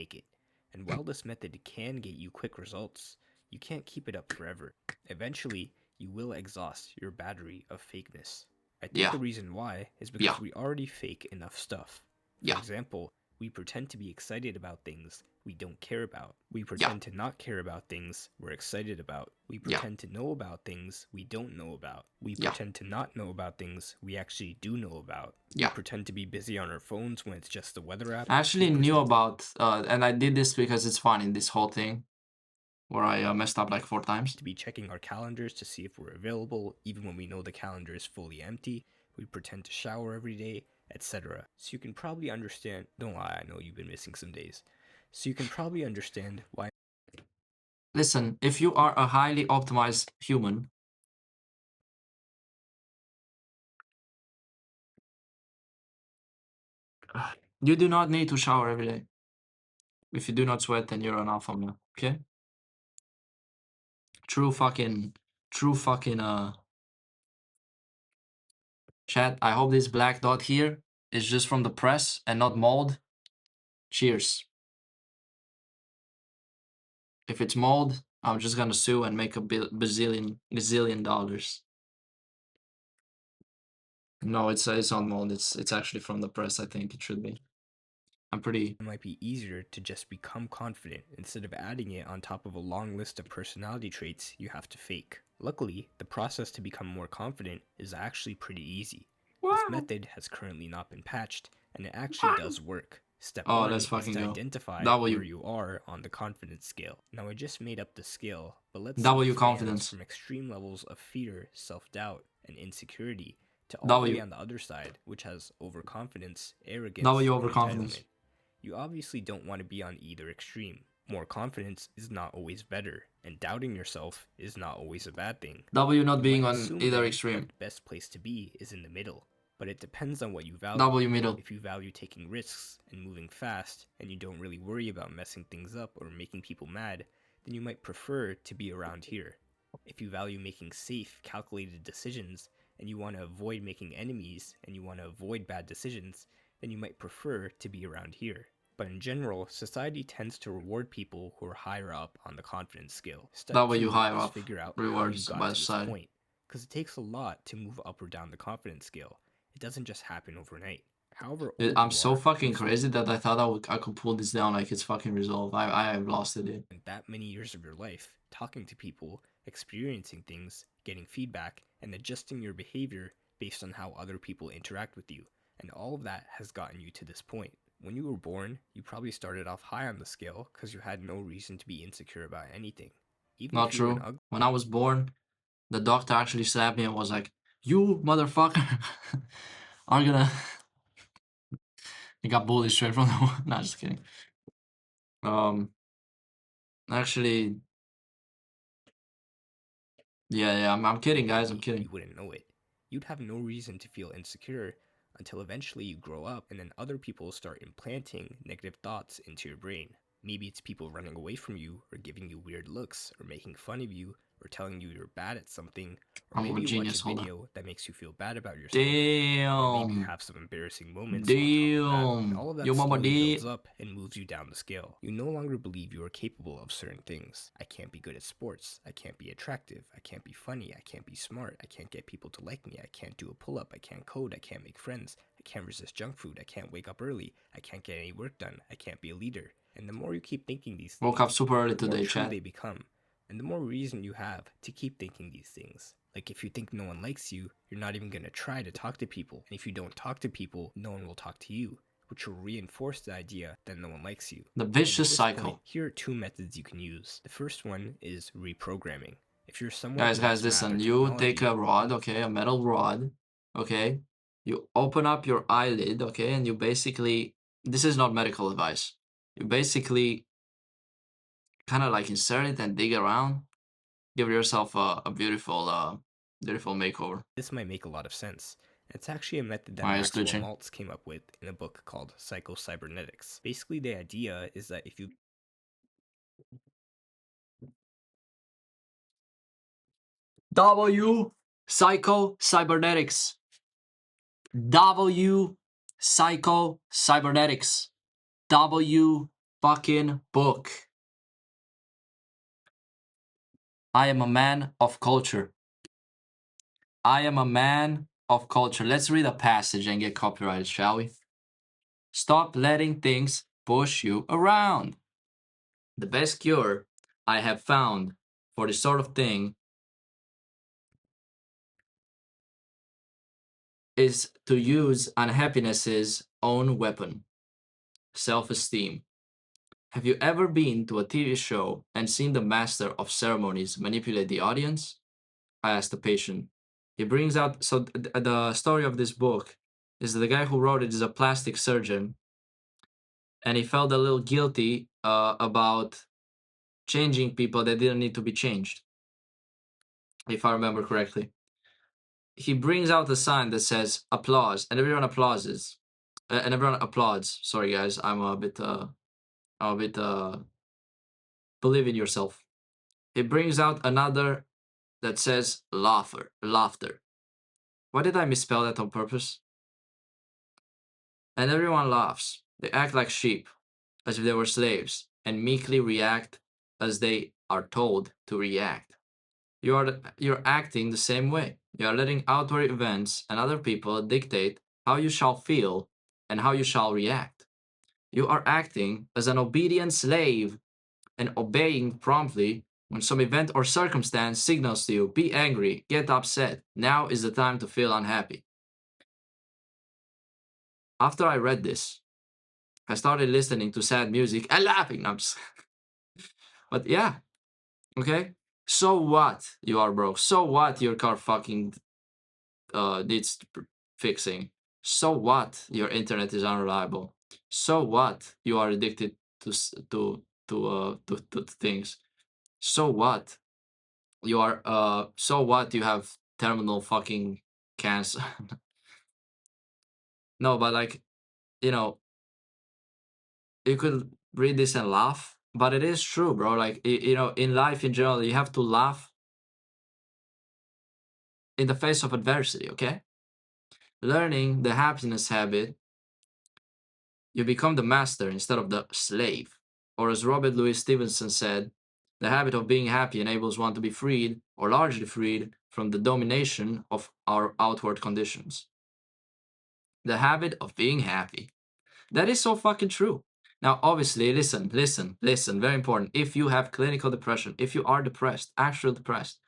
make it. And while this method can get you quick results, you can't keep it up forever. Eventually, you will exhaust your battery of fakeness. I think the reason why is because we already fake enough stuff. For example, we pretend to be excited about things we don't care about. We pretend to not care about things we're excited about. We pretend to know about things we don't know about. We pretend to not know about things we actually do know about. We pretend to be busy on our phones when it's just the weather app. I actually knew about, and I did this because it's fun in this whole thing, where I messed up like 4 times. To be checking our calendars to see if we're available, even when we know the calendar is fully empty. We pretend to shower every day, etc. So you can probably understand, don't lie, I know you've been missing some days. So you can probably understand why. Listen, if you are a highly optimized human, you do not need to shower every day. If you do not sweat, then you're an alpha male, okay? True fucking, chat. I hope this black dot here is just from the press and not mold. Cheers. If it's mold, I'm just gonna sue and make a gazillion dollars. No, it's not mold. It's actually from the press. I think it should be. I'm pretty. It might be easier to just become confident instead of adding it on top of a long list of personality traits you have to fake. Luckily, the process to become more confident is actually pretty easy. This method has currently not been patched, and it actually does work. Step 1 is to identify where you are on the confidence scale. Now I just made up the scale, but let's see if it ends from extreme levels of fear, self-doubt, and insecurity to all the way on the other side, which has overconfidence, arrogance, and entitlement. You obviously don't want to be on either extreme. More confidence is not always better, and doubting yourself is not always a bad thing. W not being on either extreme. The best place to be is in the middle, but it depends on what you value. W middle. If you value taking risks and moving fast, and you don't really worry about messing things up or making people mad, then you might prefer to be around here. If you value making safe, calculated decisions, and you want to avoid making enemies, and you want to avoid bad decisions, then you might prefer to be around here. But in general, society tends to reward people who are higher up on the confidence scale. That way you higher is up, figure out rewards how you by got to side. this point, because it takes a lot to move up or down the confidence scale. It doesn't just happen overnight. However, I'm so fucking crazy that I thought I could pull this down like it's fucking resolved. I have lost it, dude. In that many years of your life, talking to people, experiencing things, getting feedback, and adjusting your behavior based on how other people interact with you. And all of that has gotten you to this point. When you were born, you probably started off high on the scale because you had no reason to be insecure about anything. Even Not true. When I was born, the doctor actually slapped me and was like, "You motherfucker are gonna." He got bullied straight from the. Nah, just kidding. Actually, yeah. I'm kidding, guys. I'm kidding. You wouldn't know it. You'd have no reason to feel insecure until eventually you grow up and then other people start implanting negative thoughts into your brain. Maybe it's people running away from you or giving you weird looks or making fun of you or telling you you're bad at something, or maybe you watch a video that makes you feel bad about yourself. Damn. Maybe you have some embarrassing moments on top of that, and all of that slowly builds up and moves you down the scale. You no longer believe you are capable of certain things. I can't be good at sports. I can't be attractive. I can't be funny. I can't be smart. I can't get people to like me. I can't do a pull-up. I can't code. I can't make friends. I can't resist junk food. I can't wake up early. I can't get any work done. I can't be a leader. And the more you keep thinking these things, woke up super early the more today, true chat. they become. And the more reason you have to keep thinking these things. Like if you think no one likes you, you're not even going to try to talk to people. And if you don't talk to people, no one will talk to you, which will reinforce the idea that no one likes you. The vicious cycle. Here are 2 methods you can use. The first one is reprogramming. If you're someone guys, listen, you take a rod, okay, a metal rod, okay, you open up your eyelid, okay, and you basically, this is not medical advice, you basically kind of like insert it and dig around, give yourself a beautiful beautiful makeover. This might make a lot of sense. It's actually a method that Maxwell Maltz came up with in a book called Psycho-Cybernetics. Basically, the idea is that if you Psycho-Cybernetics. Psycho-Cybernetics. fucking book. I am a man of culture. I am a man of culture. Let's read a passage and get copyrighted, shall we? Stop letting things push you around. The best cure I have found for this sort of thing is to use unhappiness's own weapon, self-esteem. Have you ever been to a TV show and seen the master of ceremonies manipulate the audience? I asked the patient. He brings out, so the story of this book is the guy who wrote it is a plastic surgeon, and he felt a little guilty about changing people that didn't need to be changed, if I remember correctly. He brings out a sign that says applause, and everyone applauses. And everyone applauds. Sorry guys, I'm a bit believe in yourself. He brings out another that says laughter. Why did I misspell that on purpose? And everyone laughs. They act like sheep, as if they were slaves, and meekly react as they are told to react. You're acting the same way. You are letting outward events and other people dictate how you shall feel and how you shall react. You are acting as an obedient slave and obeying promptly when some event or circumstance signals to you, be angry, get upset. Now is the time to feel unhappy. After I read this, I started listening to sad music and laughing. No, but yeah, okay. So what? You are broke. So what? Your car fucking needs fixing. So what? Your internet is unreliable. So what? You are addicted to to things. So what? You are so what? You have terminal fucking cancer. No, but like, you know, you could read this and laugh, but it is true, bro. Like, you know, in life in general, you have to laugh in the face of adversity, okay? Learning the happiness habit, you become the master instead of the slave. Or as Robert Louis Stevenson said, the habit of being happy enables one to be freed, or largely freed, from the domination of our outward conditions. The habit of being happy. That is so fucking true. Now, obviously, listen, very important. If you have clinical depression, if you are depressed, actually depressed,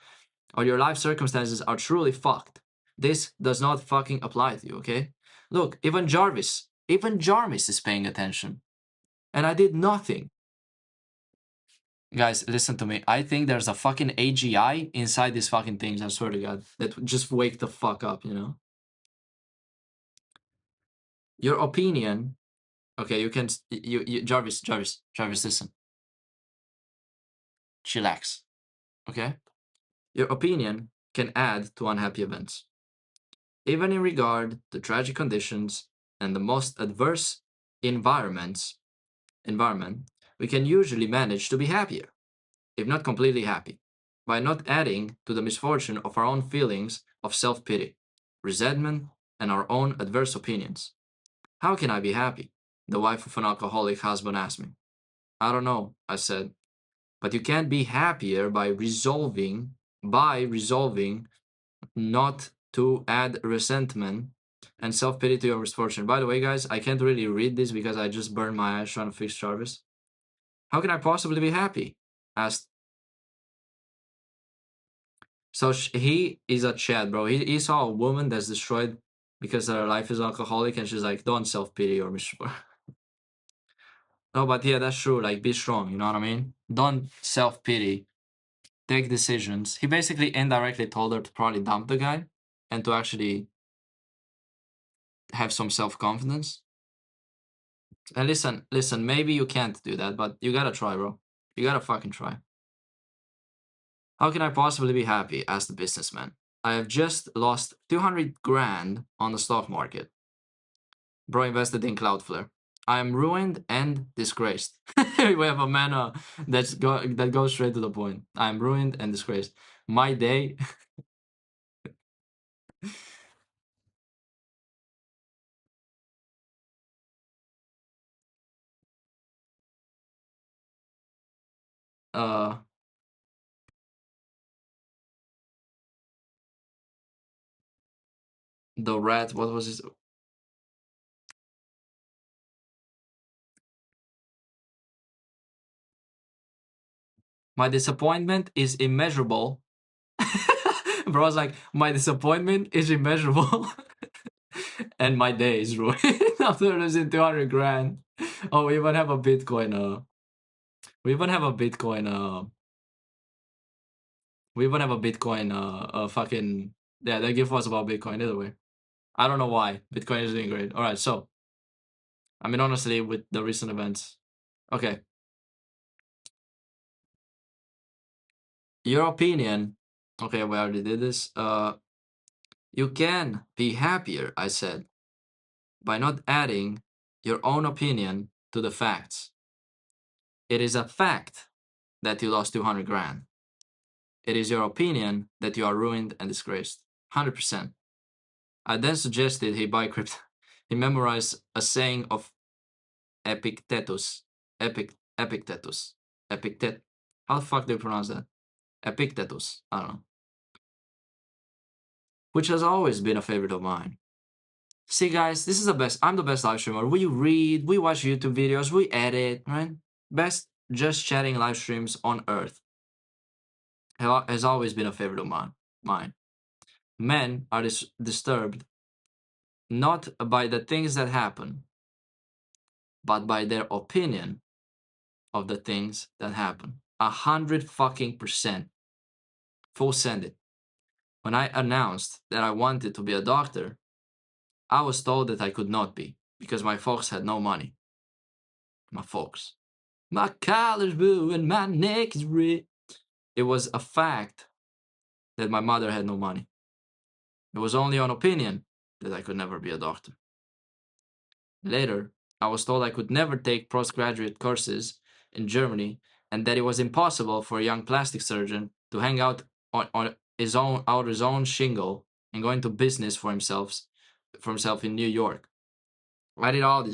or your life circumstances are truly fucked, this does not fucking apply to you, okay? Look, even Jarvis is paying attention. And I did nothing. Guys, listen to me. I think there's a fucking AGI inside these fucking things, I swear to God, that just wake the fuck up, you know? Your opinion, okay, you can, Jarvis, listen. Chillax, okay? Your opinion can add to unhappy events. Even in regard to tragic conditions and the most adverse environment, we can usually manage to be happier, if not completely happy, by not adding to the misfortune of our own feelings of self-pity, resentment, and our own adverse opinions. How can I be happy? The wife of an alcoholic husband asked me. I don't know, I said, but you can't be happier by resolving not to add resentment and self-pity to your misfortune. By the way, guys, I can't really read this because I just burned my eyes trying to fix Jarvis. How can I possibly be happy? Asked. So he is a Chad, bro. He saw a woman that's destroyed because her life is alcoholic, and she's like, don't self-pity or misfortune. No, but yeah, that's true. Like, be strong, you know what I mean? Don't self-pity. Take decisions. He basically indirectly told her to probably dump the guy and to actually have some self-confidence. And listen, maybe you can't do that, but you gotta try, bro. You gotta fucking try. How can I possibly be happy? Asked the businessman. I have just lost 200 grand on the stock market. Bro invested in Cloudflare. I am ruined and disgraced. We have a man that goes straight to the point. I am ruined and disgraced. My day. the rat, what was his? My disappointment is immeasurable. Bro, I was like, my disappointment is immeasurable. And my day is ruined after losing 200 grand. Oh, we even have a Bitcoin. We even have a Bitcoin. We even have a Bitcoin. Fucking yeah. That gift was about Bitcoin. Either way, I don't know why Bitcoin is doing great. All right, so I mean, honestly, with the recent events, okay. Your opinion. Okay, we already did this. You can be happier, I said, by not adding your own opinion to the facts. It is a fact that you lost 200 grand. It is your opinion that you are ruined and disgraced. 100%. I then suggested he buy crypto. He memorized a saying of Epictetus. Epictetus. Epictet. How the fuck do you pronounce that? Epictetus. I don't know. Which has always been a favorite of mine. See, guys, this is the best. I'm the best live streamer. We read, we watch YouTube videos, we edit, right? Best just chatting live streams on earth. Has always been a favorite of mine. Men are disturbed not by the things that happen, but by their opinion of the things that happen. 100% full send it. When I announced that I wanted to be a doctor, I was told that I could not be because my folks had no money. My folks. My collar's blue and my neck is red. It was a fact that my mother had no money. It was only on opinion that I could never be a doctor. Later, I was told I could never take postgraduate courses in Germany and that it was impossible for a young plastic surgeon to hang out on his own shingle and go into business for himself in New York. I did all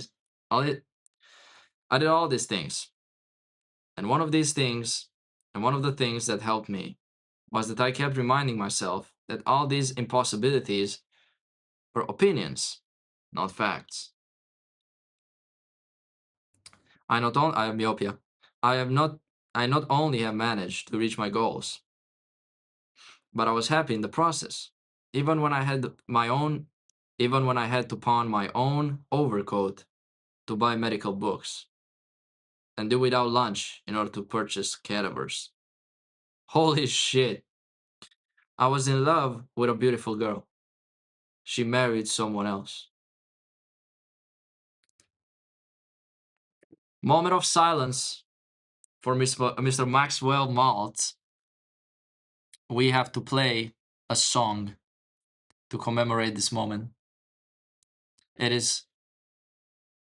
these things. And one of the things that helped me was that I kept reminding myself that all these impossibilities were opinions, not facts. I have myopia. I not only have managed to reach my goals, but I was happy in the process. Even when I had to pawn my own overcoat to buy medical books and do without lunch in order to purchase cadavers. Holy shit. I was in love with a beautiful girl. She married someone else. Moment of silence for Mr. Maxwell Maltz. We have to play a song to commemorate this moment. It is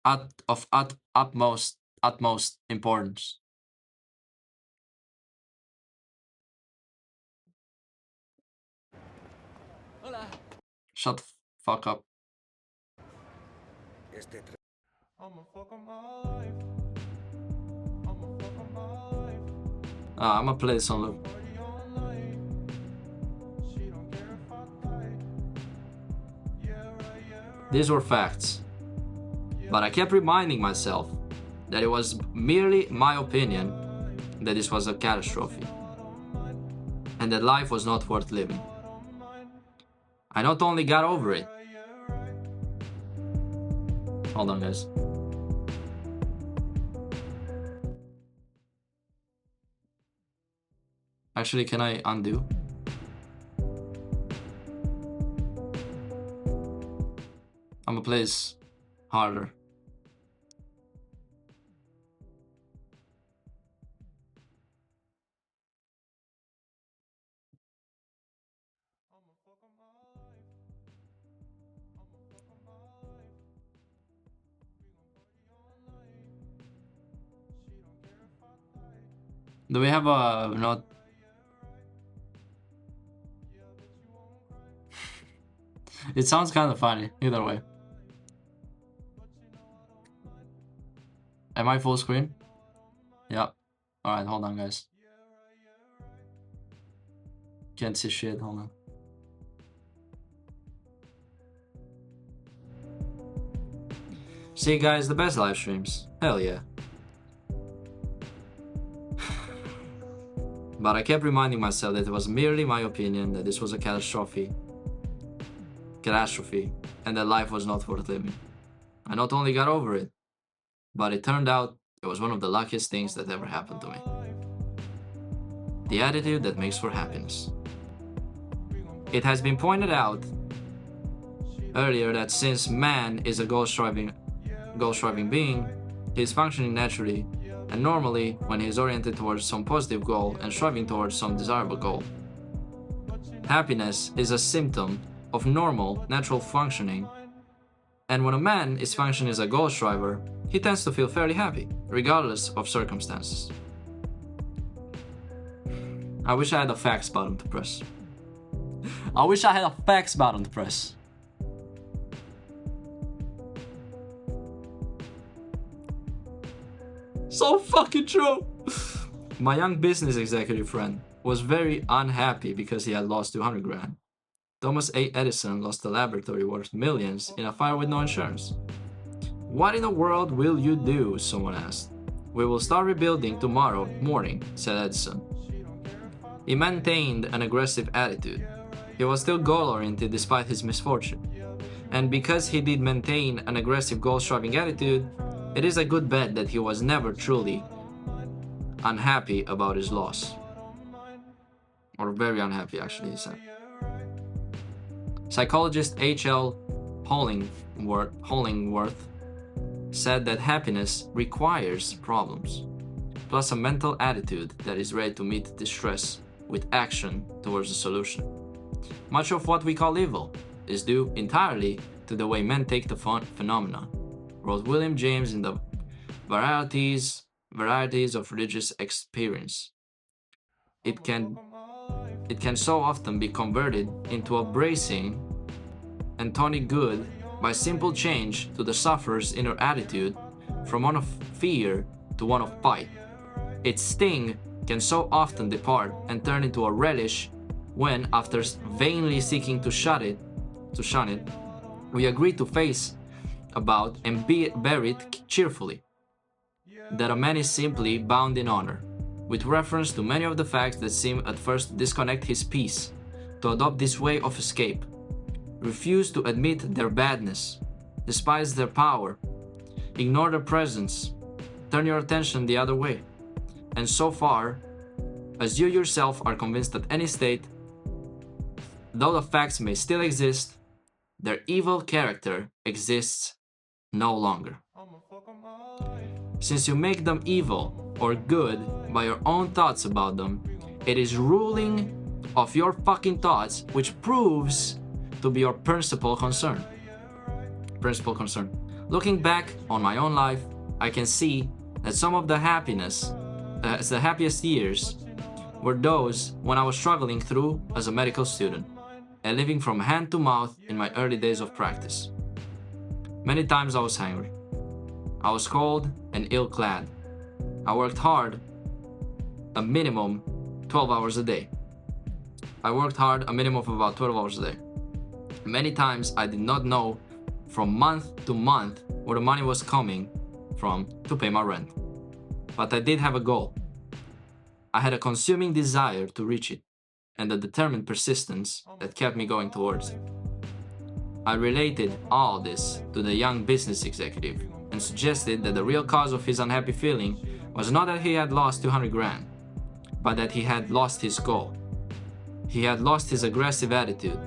of utmost importance. Hola. Shut the fuck up. I'm gonna play this on loop. These were facts. But I kept reminding myself that it was merely my opinion that this was a catastrophe and that life was not worth living. I not only got over it. Hold on, guys. Actually, can I undo? I'm gonna play this harder. Do we have a not? It sounds kind of funny, either way. Am I full screen? Yeah. Alright, hold on, guys. Can't see shit, hold on. See guys, the best live streams. Hell yeah. But I kept reminding myself that it was merely my opinion, that this was a catastrophe, and that life was not worth living. I not only got over it, but it turned out it was one of the luckiest things that ever happened to me. The attitude that makes for happiness. It has been pointed out earlier that since man is a goal-striving being, he is functioning naturally and normally when he is oriented towards some positive goal and striving towards some desirable goal. Happiness is a symptom of normal, natural functioning, and when a man is functioning as a goal striver, he tends to feel fairly happy, regardless of circumstances. I wish I had a facts button to press. I wish I had a facts button to press. So fucking true! My young business executive friend was very unhappy because he had lost 200 grand. Thomas A. Edison lost a laboratory worth millions in a fire with no insurance. What in the world will you do? Someone asked. We will start rebuilding tomorrow morning, said Edison. He maintained an aggressive attitude. He was still goal-oriented despite his misfortune. And because he did maintain an aggressive goal-striving attitude, it is a good bet that he was never truly unhappy about his loss. Or very unhappy, actually, he said. Psychologist H.L. Hollingworth said that happiness requires problems, plus a mental attitude that is ready to meet distress with action towards a solution. Much of what we call evil is due entirely to the way men take the phenomenon, wrote William James in the Varieties of Religious Experience. It can so often be converted into a bracing and tonic good by simple change to the sufferer's inner attitude from one of fear to one of fight. Its sting can so often depart and turn into a relish when, after vainly seeking to shun it, we agree to face about and bear it cheerfully. That a man is simply bound in honor, with reference to many of the facts that seem at first to disconnect his peace, to adopt this way of escape, refuse to admit their badness, despise their power, ignore their presence, turn your attention the other way, and so far as you yourself are convinced at any state, though the facts may still exist, their evil character exists no longer. Since you make them evil or good by your own thoughts about them, it is ruling of your fucking thoughts which proves to be your principal concern. Looking back on my own life, I can see that some of the happiest years were those when I was struggling through as a medical student and living from hand to mouth in my early days of practice. Many times I was hungry. I was cold and ill-clad. I worked hard, a minimum 12 hours a day. I worked hard a minimum of about 12 hours a day. Many times I did not know from month to month where the money was coming from to pay my rent. But I did have a goal. I had a consuming desire to reach it and a determined persistence that kept me going towards it. I related all this to the young business executive and suggested that the real cause of his unhappy feeling was not that he had lost 200 grand, but that he had lost his goal. He had lost his aggressive attitude,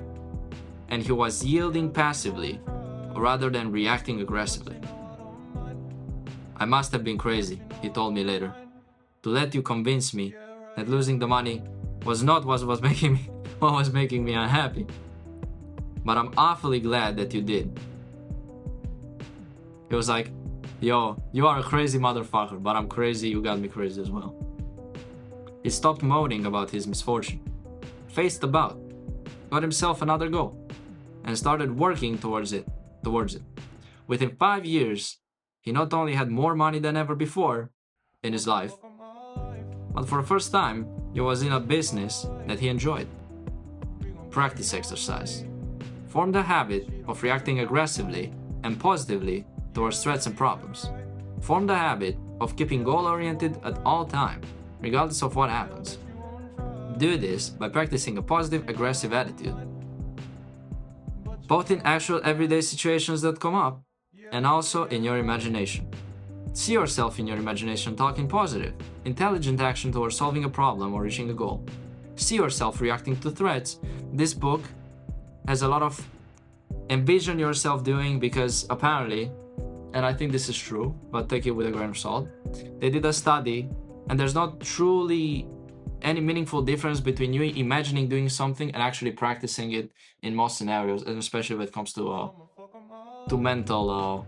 and he was yielding passively rather than reacting aggressively. I must have been crazy, he told me later, to let you convince me that losing the money was not what was making me unhappy. But I'm awfully glad that you did. He was like, yo, you are a crazy motherfucker, but I'm crazy, you got me crazy as well. He stopped moaning about his misfortune, faced about, got himself another goal, and started working towards it. Within 5 years, he not only had more money than ever before in his life, but for the first time, he was in a business that he enjoyed. practice exercise. Form the habit of reacting aggressively and positively towards threats and problems. Form the habit of keeping goal-oriented at all times, regardless of what happens. Do this by practicing a positive, aggressive attitude, both in actual everyday situations that come up and also in your imagination. See yourself in your imagination talking positive, intelligent action towards solving a problem or reaching a goal. See yourself reacting to threats. This book has a lot of envision yourself doing, because apparently, and I think this is true, but take it with a grain of salt, they did a study and there's not truly any meaningful difference between you imagining doing something and actually practicing it in most scenarios, and especially when it comes to mental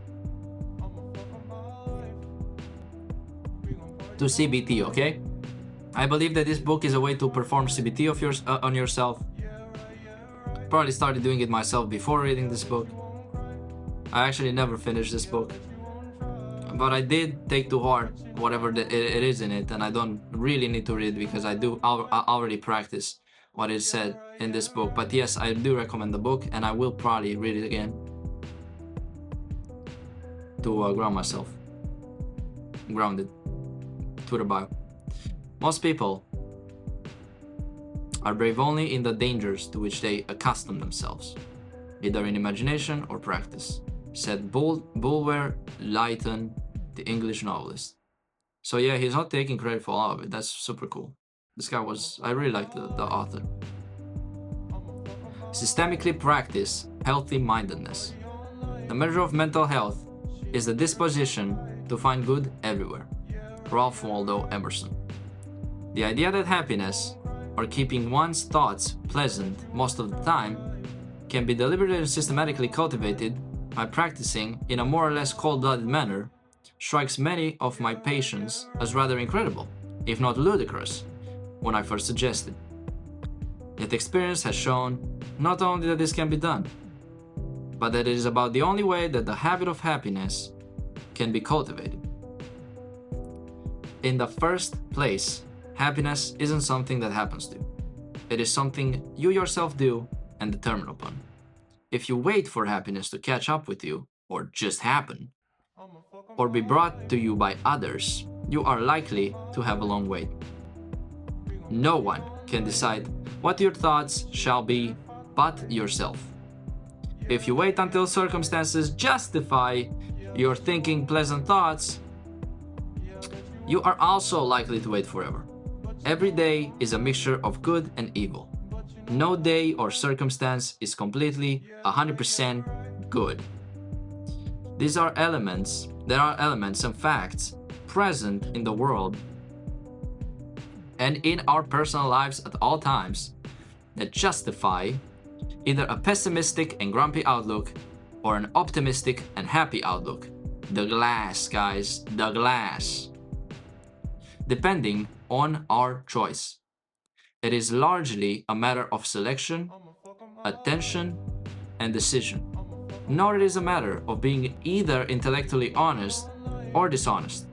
to CBT. Okay, I believe that this book is a way to perform CBT of yours on yourself. Probably started doing it myself before reading this book. I actually never finished this book, but I did take to heart whatever it is in it, and I don't really need to read because I already practice what is said in this book. But yes, I do recommend the book, and I will probably read it again to ground myself, grounded to the Bible. Most people are brave only in the dangers to which they accustom themselves, either in imagination or practice, said Bulwer Lytton, the English novelist. So yeah, he's not taking credit for all of it. That's super cool. This guy was, I really like the author. Systemically practice healthy mindedness. The measure of mental health is the disposition to find good everywhere. Ralph Waldo Emerson. The idea that happiness, or keeping one's thoughts pleasant most of the time, can be deliberately and systematically cultivated by practicing in a more or less cold-blooded manner strikes many of my patients as rather incredible, if not ludicrous, when I first suggested. Yet experience has shown not only that this can be done, but that it is about the only way that the habit of happiness can be cultivated. In the first place, happiness isn't something that happens to you. It is something you yourself do and determine upon. If you wait for happiness to catch up with you, or just happen, or be brought to you by others, you are likely to have a long wait. No one can decide what your thoughts shall be but yourself. If you wait until circumstances justify your thinking pleasant thoughts, you are also likely to wait forever. Every day is a mixture of good and evil. No day or circumstance is completely 100% good. There are elements and facts present in the world and in our personal lives at all times that justify either a pessimistic and grumpy outlook or an optimistic and happy outlook. The glass, guys, the glass. Depending on our choice. It is largely a matter of selection, attention, and decision. Nor it is a matter of being either intellectually honest or dishonest.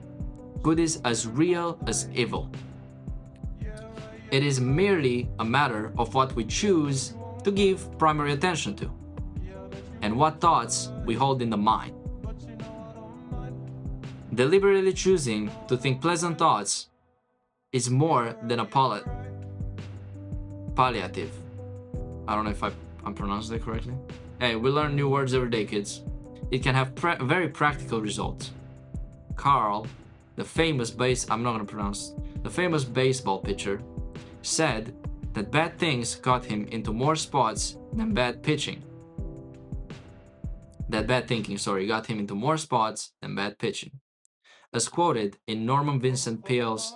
Good is as real as evil. It is merely a matter of what we choose to give primary attention to, and what thoughts we hold in the mind. Deliberately choosing to think pleasant thoughts is more than a palliative. I don't know if I'm pronouncing that correctly. Hey, we learn new words every day, kids. It can have very practical results. Carl, the famous baseball pitcher, said that bad things got him into more spots than bad pitching. That bad thinking, got him into more spots than bad pitching. As quoted in Norman Vincent Peale's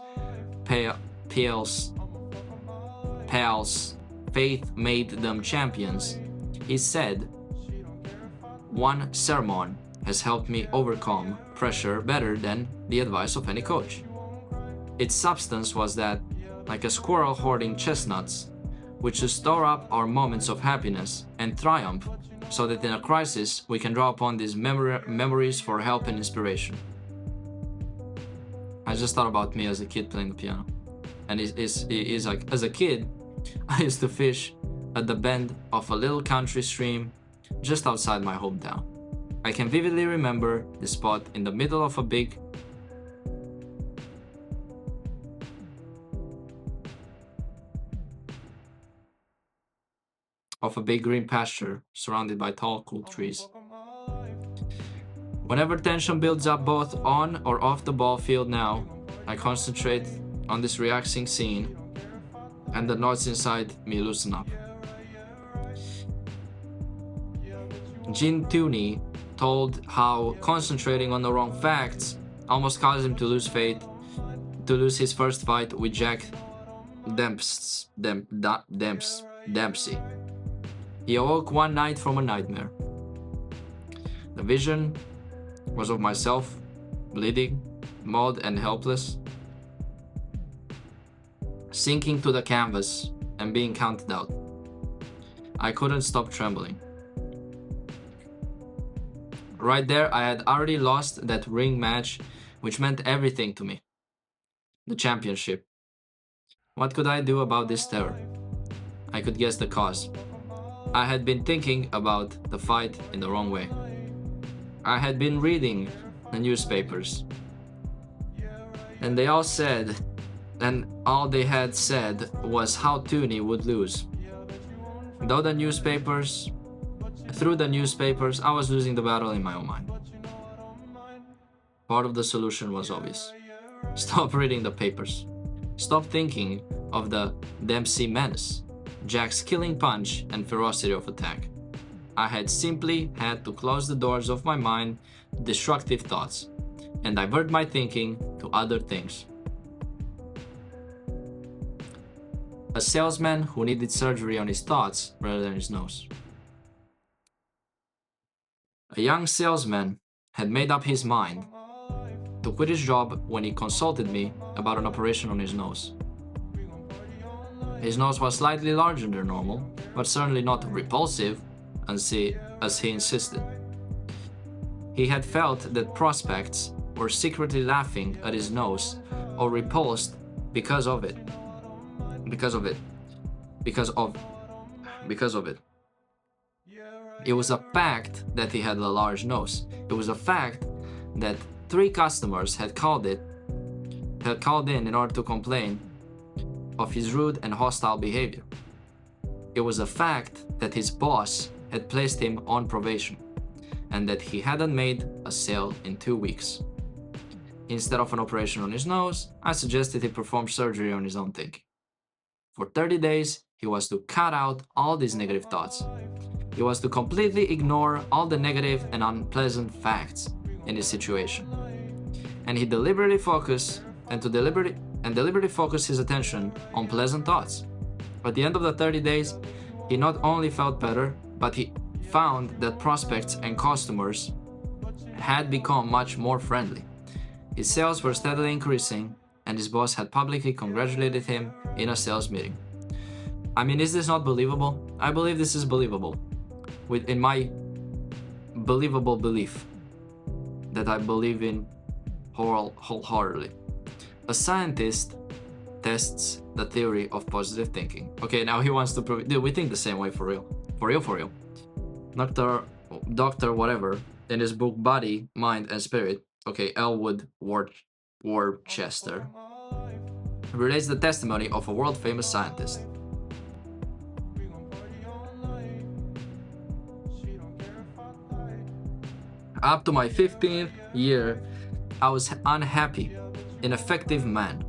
Faith Made Them Champions, he said, "One sermon has helped me overcome pressure better than the advice of any coach." Its substance was that, like a squirrel hoarding chestnuts, we should store up our moments of happiness and triumph so that in a crisis we can draw upon these memories for help and inspiration. I just thought about me as a kid playing the piano. And it's like, as a kid, I used to fish at the bend of a little country stream just outside my hometown. I can vividly remember the spot in the middle of a big green pasture surrounded by tall, cool trees. Whenever tension builds up both on or off the ball field now, I concentrate on this relaxing scene and the knots inside me loosen up. Gene Tooney told how concentrating on the wrong facts almost caused him to lose his first fight with Jack Dempsey. He awoke one night from a nightmare. The vision was of myself, bleeding, mauled and helpless, sinking to the canvas and being counted out. I couldn't stop trembling. Right there, I had already lost that ring match, which meant everything to me. The championship. What could I do about this terror? I could guess the cause. I had been thinking about the fight in the wrong way. I had been reading the newspapers, and all they had said was how Tooney would lose. Through the newspapers, I was losing the battle in my own mind. Part of the solution was obvious. Stop reading the papers. Stop thinking of the Dempsey menace, Jack's killing punch and ferocity of attack. I had simply had to close the doors of my mind to destructive thoughts and divert my thinking to other things. A salesman who needed surgery on his thoughts rather than his nose. A young salesman had made up his mind to quit his job when he consulted me about an operation on his nose. His nose was slightly larger than normal, but certainly not repulsive, as he insisted. He had felt that prospects were secretly laughing at his nose or repulsed because of it. It was a fact that he had a large nose. It was a fact that 3 customers had called in order to complain of his rude and hostile behavior. It was a fact that his boss had placed him on probation and that he hadn't made a sale in 2 weeks. Instead of an operation on his nose, I suggested he perform surgery on his own thinking. For 30 days, he was to cut out all these negative thoughts. He was to completely ignore all the negative and unpleasant facts in his situation. And he deliberately focus his attention on pleasant thoughts. At the end of the 30 days, he not only felt better, but he found that prospects and customers had become much more friendly. His sales were steadily increasing, and his boss had publicly congratulated him in a sales meeting. I mean, is this not believable? I believe this is believable. In my believable belief that I believe in wholeheartedly. A scientist tests the theory of positive thinking. Okay, now he wants to prove. Dude, we think the same way for real. For real. Dr. whatever, in his book Body, Mind and Spirit, okay, Elwood Worcester, relates the testimony of a world-famous scientist. Up to my 15th year, I was unhappy, ineffective man.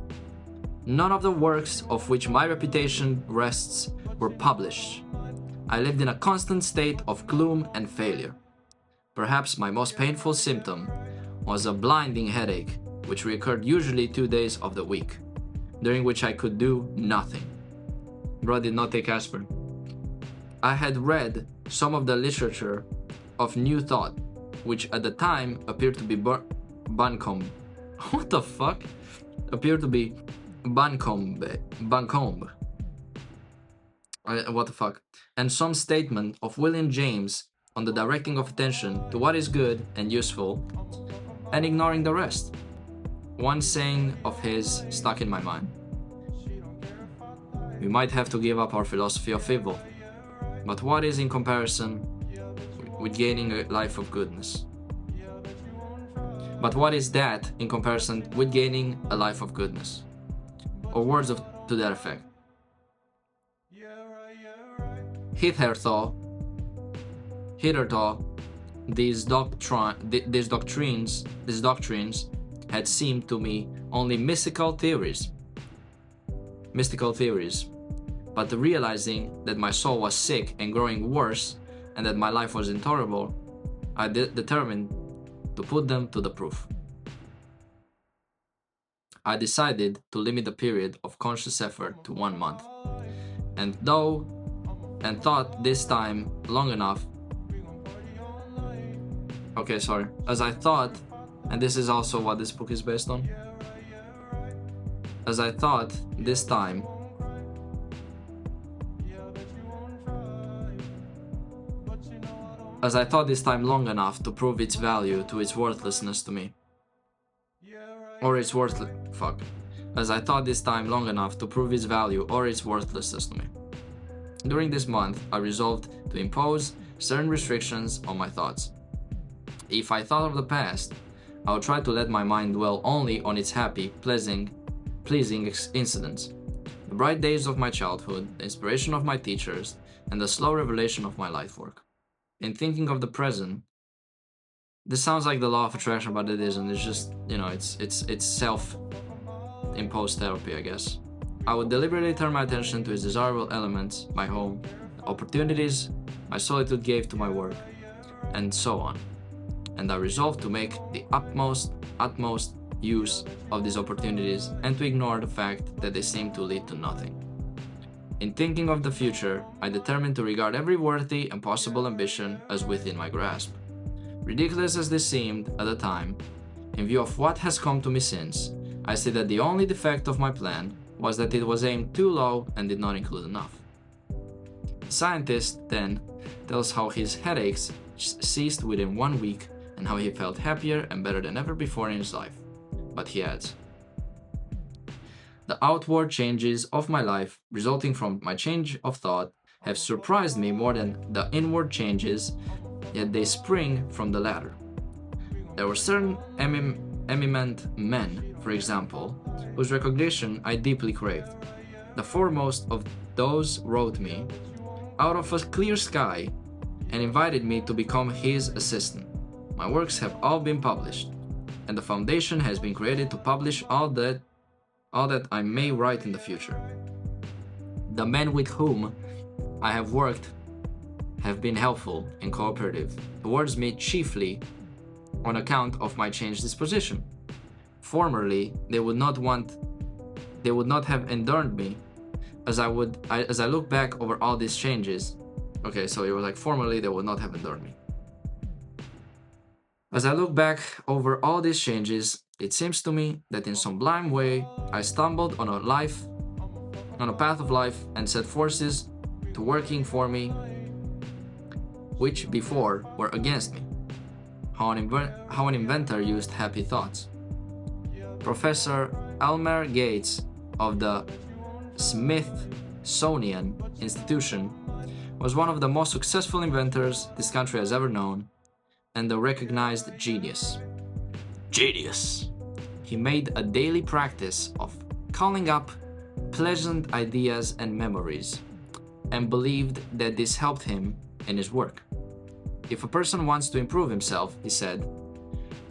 None of the works of which my reputation rests were published. I lived in a constant state of gloom and failure. Perhaps my most painful symptom was a blinding headache, which recurred usually 2 days of the week, during which I could do nothing. Bro did not take aspirin. I had read some of the literature of New Thought, which at the time appeared to be Buncombe. What the fuck? Appeared to be Buncombe. What the fuck? And some statement of William James on the directing of attention to what is good and useful and ignoring the rest. One saying of his stuck in my mind. We might have to give up our philosophy of evil. But what is in comparison with gaining a life of goodness? But what is that in comparison with gaining a life of goodness? Or words to that effect. Hitherto, these doctrines had seemed to me only mystical theories. But realizing that my soul was sick and growing worse, and that my life was intolerable, I determined to put them to the proof. I decided to limit the period of conscious effort to 1 month, and thought this time long enough. Okay, sorry. As I thought, and this is also what this book is based on. As I thought this time long enough to prove its value to its worthlessness to me. As I thought this time long enough to prove its value or its worthlessness to me. During this month, I resolved to impose certain restrictions on my thoughts. If I thought of the past, I would try to let my mind dwell only on its happy, pleasing incidents. The bright days of my childhood, the inspiration of my teachers, and the slow revelation of my life work. In thinking of the present, this sounds like the law of attraction, but it isn't. It's just, it's self-imposed therapy, I guess. I would deliberately turn my attention to its desirable elements, my home, the opportunities my solitude gave to my work, and so on. And I resolved to make the utmost use of these opportunities and to ignore the fact that they seem to lead to nothing. In thinking of the future, I determined to regard every worthy and possible ambition as within my grasp. Ridiculous as this seemed at the time, in view of what has come to me since, I see that the only defect of my plan was that it was aimed too low and did not include enough. The scientist then tells how his headaches ceased within 1 week and how he felt happier and better than ever before in his life. But he adds, the outward changes of my life resulting from my change of thought have surprised me more than the inward changes, yet they spring from the latter. There were certain eminent men, for example, whose recognition I deeply craved. The foremost of those wrote me out of a clear sky and invited me to become his assistant. My works have all been published, and the foundation has been created to publish all that I may write in the future. The men with whom I have worked have been helpful and cooperative towards me, chiefly on account of my changed disposition. Formerly, they would not have endured me. As I look back over all these changes, okay, so it was like formerly they would not have endured me. As I look back over all these changes, it seems to me that in some blind way I stumbled on a path of life and set forces to working for me which before were against me. How an inventor used happy thoughts. Professor Elmer Gates of the Smithsonian Institution was one of the most successful inventors this country has ever known, and a recognized genius. He made a daily practice of calling up pleasant ideas and memories, and believed that this helped him in his work. If a person wants to improve himself, he said,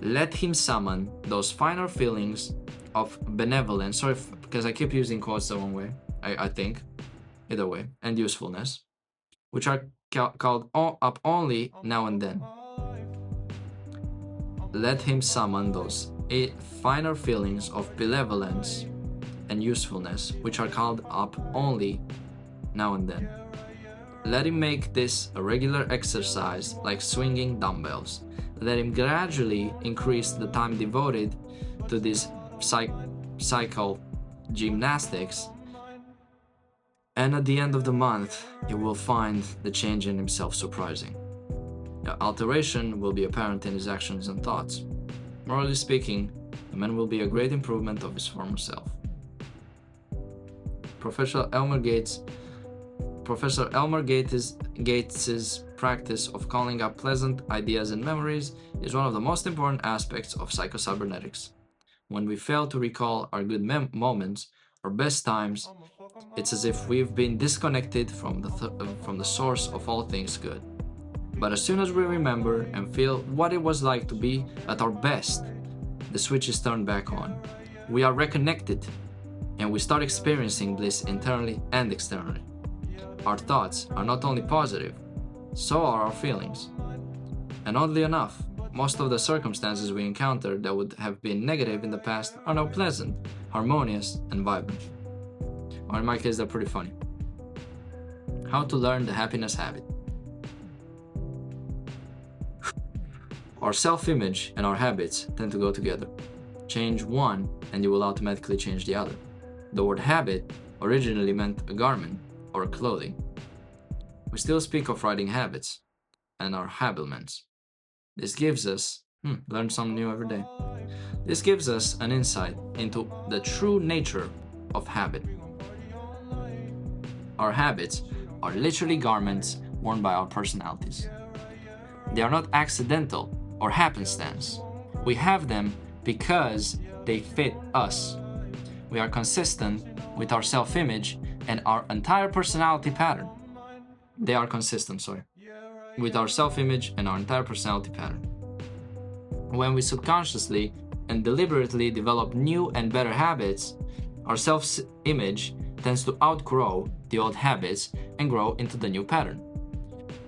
let him summon those finer feelings of benevolence, sorry, because I keep using quotes the wrong way, I think, either way, and usefulness, which are called up only now and then. Let him summon those finer feelings of benevolence and usefulness, which are called up only now and then. Let him make this a regular exercise like swinging dumbbells. Let him gradually increase the time devoted to this cycle gymnastics, and at the end of the month, he will find the change in himself surprising. The alteration will be apparent in his actions and thoughts. Morally speaking, the man will be a great improvement of his former self. Professor Elmer Gates' Gates's practice of calling up pleasant ideas and memories is one of the most important aspects of psychocybernetics. When we fail to recall our good moments or best times, it's as if we've been disconnected from the source of all things good. But as soon as we remember and feel what it was like to be at our best, the switch is turned back on. We are reconnected, and we start experiencing bliss internally and externally. Our thoughts are not only positive, so are our feelings. And oddly enough, most of the circumstances we encounter that would have been negative in the past are now pleasant, harmonious, and vibrant. Or in my case, they're pretty funny. How to learn the happiness habit. Our self-image and our habits tend to go together. Change one and you will automatically change the other. The word habit originally meant a garment or clothing. We still speak of writing habits and our habiliments. This gives us, learn something new every day. This gives us an insight into the true nature of habit. Our habits are literally garments worn by our personalities. They are not accidental or happenstance. We have them because they fit us. We are consistent with our self-image and our entire personality pattern. They are consistent, with our self-image and our entire personality pattern. When we subconsciously and deliberately develop new and better habits, our self-image tends to outgrow the old habits and grow into the new pattern.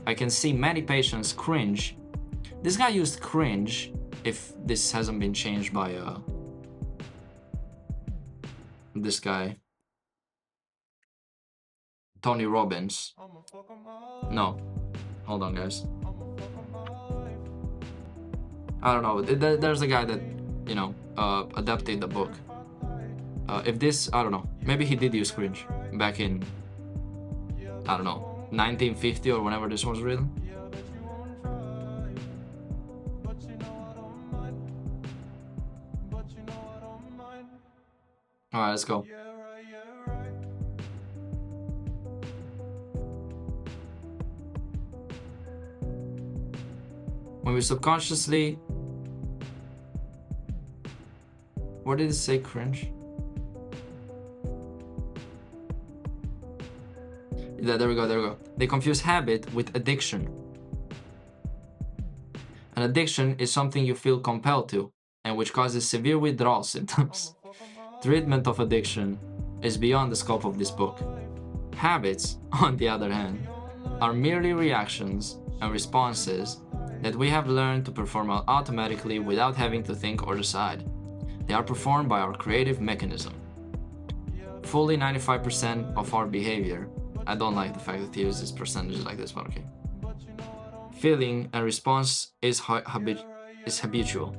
I can see many patients cringe. This guy used cringe, if this hasn't been changed by this guy, Tony Robbins. No, hold on, guys. I don't know. There's a guy that, adapted the book. If this, I don't know. Maybe he did use cringe back in, 1950 or whenever this was written. Alright, let's go. When we subconsciously... Where did it say cringe? Yeah, there we go. They confuse habit with addiction. An addiction is something you feel compelled to, and which causes severe withdrawal symptoms. Treatment of addiction is beyond the scope of this book. Habits, on the other hand, are merely reactions and responses that we have learned to perform automatically without having to think or decide. They are performed by our creative mechanism. Fully 95% of our behavior, I don't like the fact that he uses percentages like this, but okay. Feeling and response is habitual.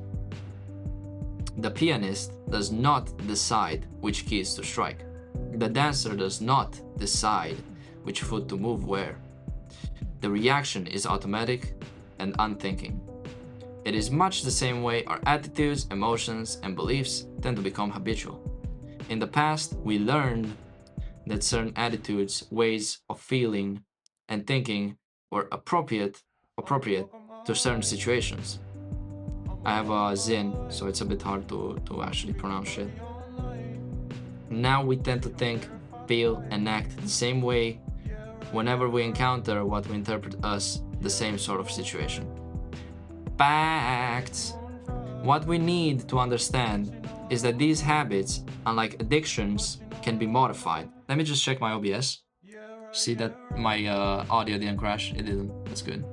The pianist does not decide which keys to strike. The dancer does not decide which foot to move where. The reaction is automatic and unthinking. It is much the same way our attitudes, emotions, and beliefs tend to become habitual. In the past, we learned that certain attitudes, ways of feeling, and thinking were appropriate to certain situations. I have a Zin, so it's a bit hard to actually pronounce shit. Now we tend to think, feel, and act the same way whenever we encounter what we interpret as the same sort of situation. Facts! What we need to understand is that these habits, unlike addictions, can be modified. Let me just check my OBS. See that my audio didn't crash? It didn't. That's good.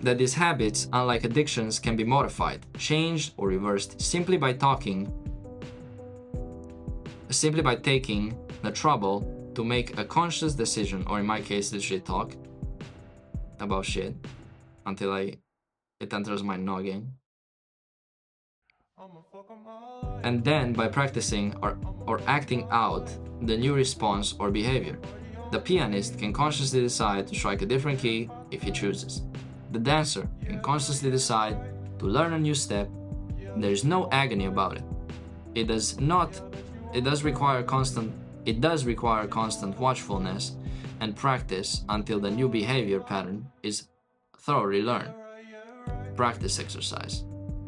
That these habits, unlike addictions, can be modified, changed, or reversed simply by taking the trouble to make a conscious decision, or in my case, literally talk about shit until it enters my noggin. And then by practicing or acting out the new response or behavior. The pianist can consciously decide to strike a different key if he chooses. The dancer can consciously decide to learn a new step. There is no agony about it. It does require constant It does require constant watchfulness and practice until the new behavior pattern is thoroughly learned. Practice exercise.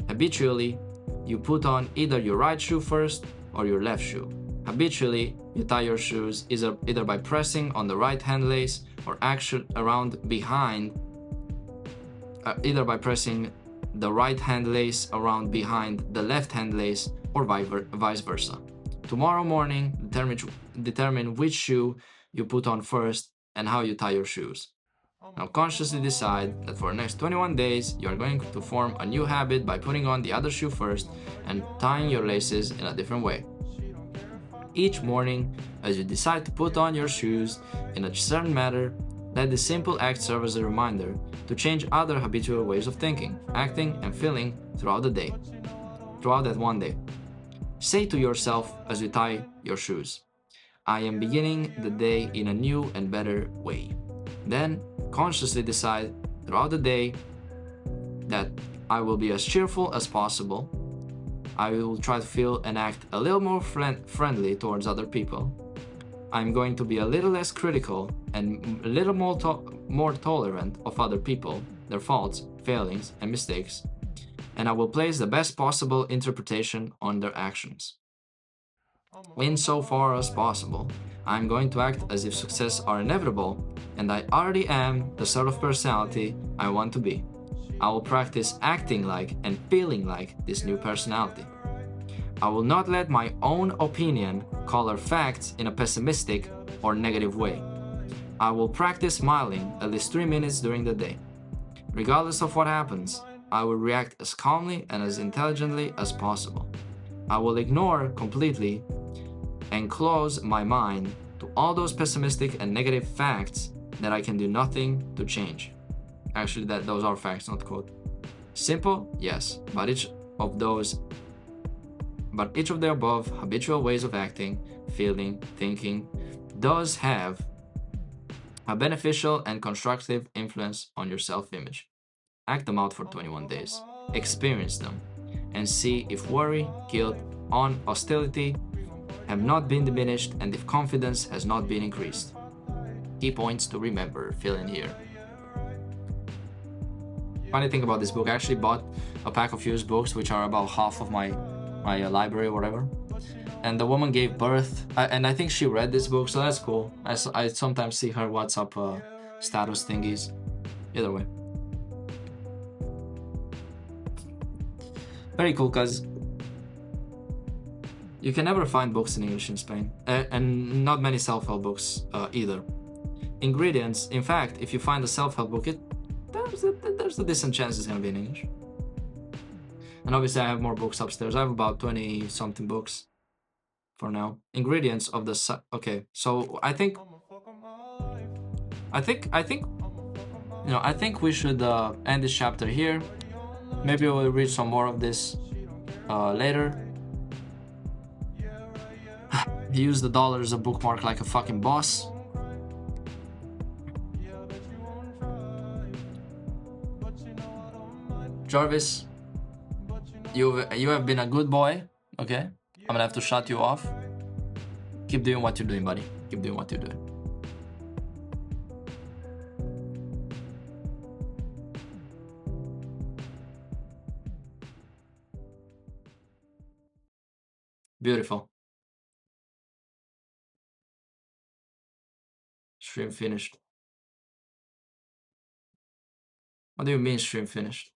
Habitually, you put on either your right shoe first or your left shoe. Habitually, you tie your shoes either by pressing on the right hand lace or action around behind, either by pressing the right hand lace around behind the left hand lace or vice versa. Tomorrow morning, determine which shoe you put on first and how you tie your shoes. Now consciously decide that for the next 21 days you are going to form a new habit by putting on the other shoe first and tying your laces in a different way. Each morning, as you decide to put on your shoes in a certain manner, let this simple act serve as a reminder to change other habitual ways of thinking, acting, and feeling throughout that one day. Say to yourself as you tie your shoes, I am beginning the day in a new and better way. Then, consciously decide throughout the day that I will be as cheerful as possible. I will try to feel and act a little more friendly towards other people. I'm going to be a little less critical and a little more tolerant of other people, their faults, failings, and mistakes, and I will place the best possible interpretation on their actions. Insofar as possible, I'm going to act as if success are inevitable, and I already am the sort of personality I want to be. I will practice acting like and feeling like this new personality. I will not let my own opinion color facts in a pessimistic or negative way. I will practice smiling at least 3 minutes during the day. Regardless of what happens, I will react as calmly and as intelligently as possible. I will ignore completely and close my mind to all those pessimistic and negative facts that I can do nothing to change. Actually, those are facts, not quote. Simple, yes, but each of the above habitual ways of acting, feeling, thinking does have a beneficial and constructive influence on your self-image. Act them out for 21 days, experience them, and see if worry, guilt, hostility have not been diminished and if confidence has not been increased. Key points to remember, fill in here. Funny thing about this book, I actually bought a pack of used books, which are about half of my library or whatever. And the woman gave birth, and I think she read this book, so that's cool. I sometimes see her WhatsApp status thingies. Either way. Very cool, because you can never find books in English in Spain, and not many self-help books either. Ingredients, in fact, if you find a self-help book, there's a decent chance it's going to be in English. And obviously I have more books upstairs. I have about 20 something books for now. Ingredients of the okay, so I think we should end this chapter here. Maybe we'll read some more of this later. Use the dollar as a bookmark like a fucking boss. Jarvis, you have been a good boy, okay? I'm gonna have to shut you off. Keep doing what you're doing, buddy. Keep doing what you're doing. Beautiful. Stream finished. What do you mean stream finished?